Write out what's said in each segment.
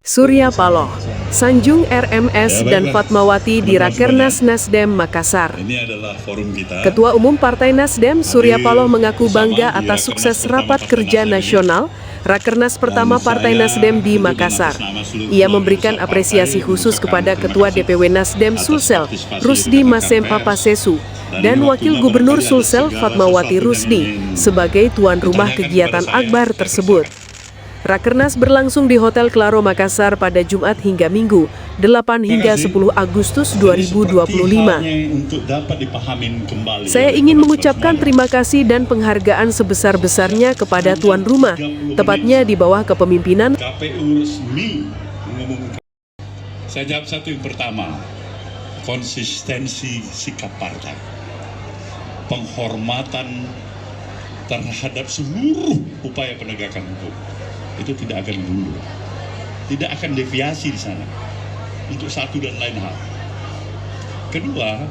Surya Paloh, Sanjung RMS dan Fatmawati di Rakernas Nasdem Makassar. Ini adalah forum kita. Ketua Umum Partai Nasdem Surya Paloh mengaku bangga atas sukses rapat kerja nasional Rakernas pertama Partai Nasdem di Makassar. Ia memberikan apresiasi khusus kepada Ketua DPW Nasdem Sulsel, Rusdi Masempa Pasesu, dan Wakil Gubernur Sulsel Fatmawati Rusdi sebagai tuan rumah kegiatan akbar tersebut. Rakernas berlangsung di Hotel Claro Makassar pada Jumat hingga Minggu, 8 hingga 10 Agustus 2025. Saya ingin mengucapkan terima kasih dan penghargaan sebesar-besarnya kepada tuan rumah, tepatnya di bawah kepemimpinan KPU resmi mengumumkan. Saya jawab satu yang pertama, konsistensi sikap partai, penghormatan terhadap seluruh upaya penegakan hukum. Itu tidak akan mundur, tidak akan deviasi di sana untuk satu dan lain hal. Kedua,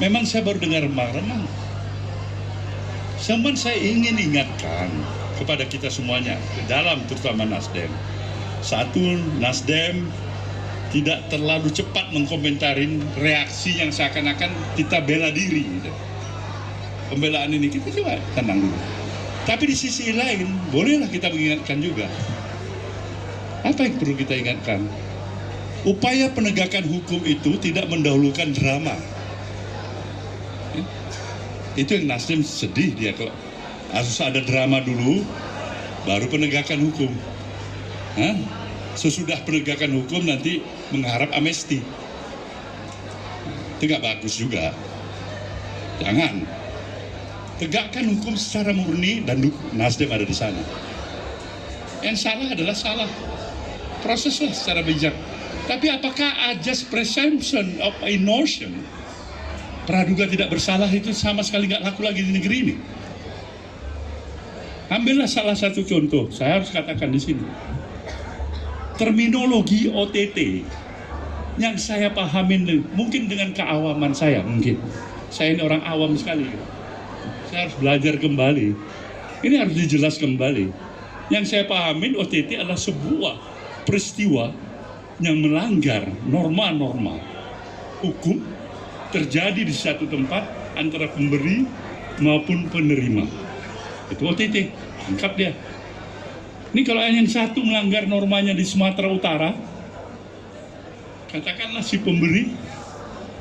memang saya baru dengar remang-remang. Cuman saya ingin ingatkan kepada kita semuanya, dalam terutama Nasdem. Satu, Nasdem tidak terlalu cepat mengkomentarin reaksi yang seakan-akan kita bela diri. Gitu. Pembelaan ini kita coba tenang dulu. Tapi di sisi lain, bolehlah kita mengingatkan juga. Apa yang perlu kita ingatkan? Upaya penegakan hukum itu tidak mendahulukan drama. Itu yang Nasdem sedih dia kalau harus ada drama dulu, baru penegakan hukum. Sesudah penegakan hukum nanti mengharap amnesti. Itu nggak bagus juga. Jangan. Tegakkan hukum secara murni dan Nasdem ada di sana. Yang salah adalah salah. Proseslah secara bijak. Tapi apakah ajas presumption of innocence, praduga tidak bersalah itu sama sekali nggak laku lagi di negeri ini? Ambillah salah satu contoh. Saya harus katakan di sini. Terminologi OTT yang saya pahamin mungkin dengan keawaman saya mungkin. Saya ini orang awam sekali. Saya harus belajar kembali. Ini harus dijelas kembali. Yang saya pahamin OTT adalah sebuah peristiwa yang melanggar norma-norma hukum terjadi di satu tempat antara pemberi maupun penerima. Itu OTT. Lengkap dia. Ini kalau yang satu melanggar normanya di Sumatera Utara, katakanlah si pemberi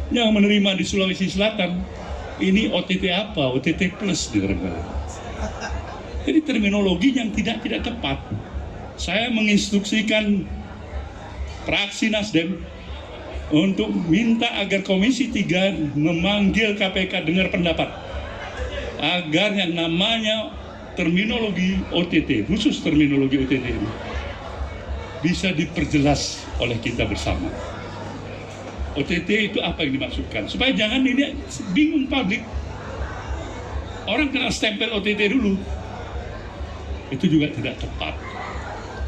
yang menerima di Sulawesi Selatan, ini OTT apa? OTT plus di negara. Jadi terminologi yang tidak tepat. Saya menginstruksikan fraksi Nasdem untuk minta agar Komisi 3 memanggil KPK dengar pendapat agar yang namanya terminologi OTT, khusus terminologi OTT ini bisa diperjelas oleh kita bersama. OTT itu apa yang dimaksudkan? Supaya jangan ini bingung publik. Orang kena stempel OTT dulu. Itu juga tidak tepat.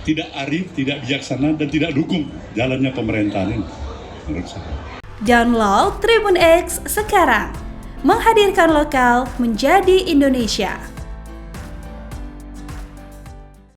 Tidak arif, tidak bijaksana, dan tidak dukung jalannya pemerintahan ini. Menurut saya. Download Tribun X sekarang. Menghadirkan lokal menjadi Indonesia.